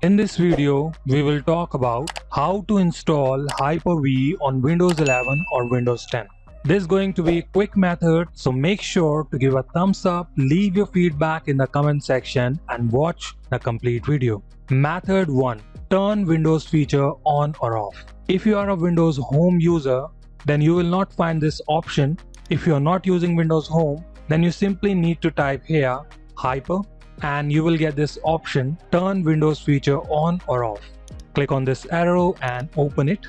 In this video, we will talk about how to install Hyper-V on Windows 11 or Windows 10. This is going to be a quick method, so make sure to give a thumbs up, leave your feedback in the comment section and watch the complete video. Method 1. Turn Windows feature on or off. If you are a Windows Home user, then you will not find this option. If you are not using Windows Home, then you simply need to type here Hyper and you will get this option, turn Windows feature on or off. Click on this arrow and open it.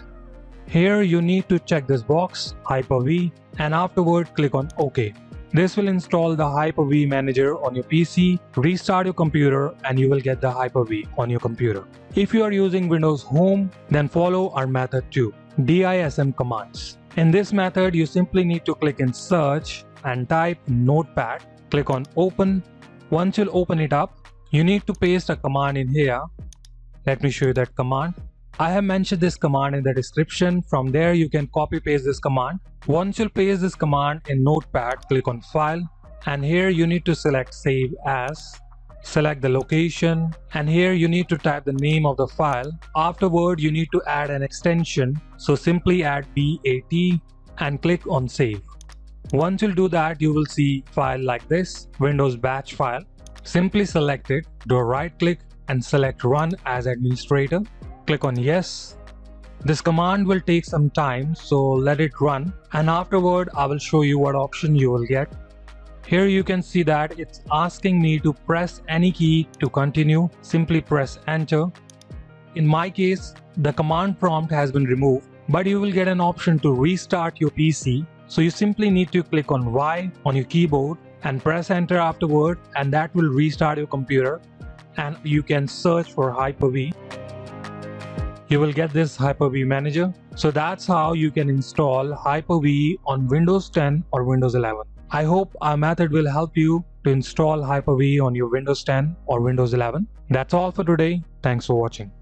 Here you need to check this box, Hyper-V, and afterward click on OK. This will install the Hyper-V manager on your PC, restart your computer, and you will get the Hyper-V on your computer. If you are using Windows Home, then follow our method 2, DISM commands. In this method, you simply need to click in search and type Notepad, click on open. Once you'll open it up, you need to paste a command in here. Let me show you that command. I have mentioned this command in the description. From there you can copy paste this command. Once you'll paste this command in Notepad, click on file and here you need to select save as. Select the location and here you need to type the name of the file. Afterward you need to add an extension, so simply add BAT and click on save. Once you'll do that, you will see file like this, Windows batch file. Simply select it, do a right click and select run as administrator. Click on yes. This command will take some time, so let it run and afterward I will show you what option you will get. Here you can see that it's asking me to press any key to continue. Simply press enter. In my case, the command prompt has been removed, but you will get an option to restart your PC. So you simply need to click on Y on your keyboard and press enter afterward, and that will restart your computer and you can search for Hyper-V. You will get this Hyper-V manager. So that's how you can install Hyper-V on Windows 10 or Windows 11. I hope our method will help you to install Hyper-V on your Windows 10 or Windows 11. That's all for today. Thanks for watching.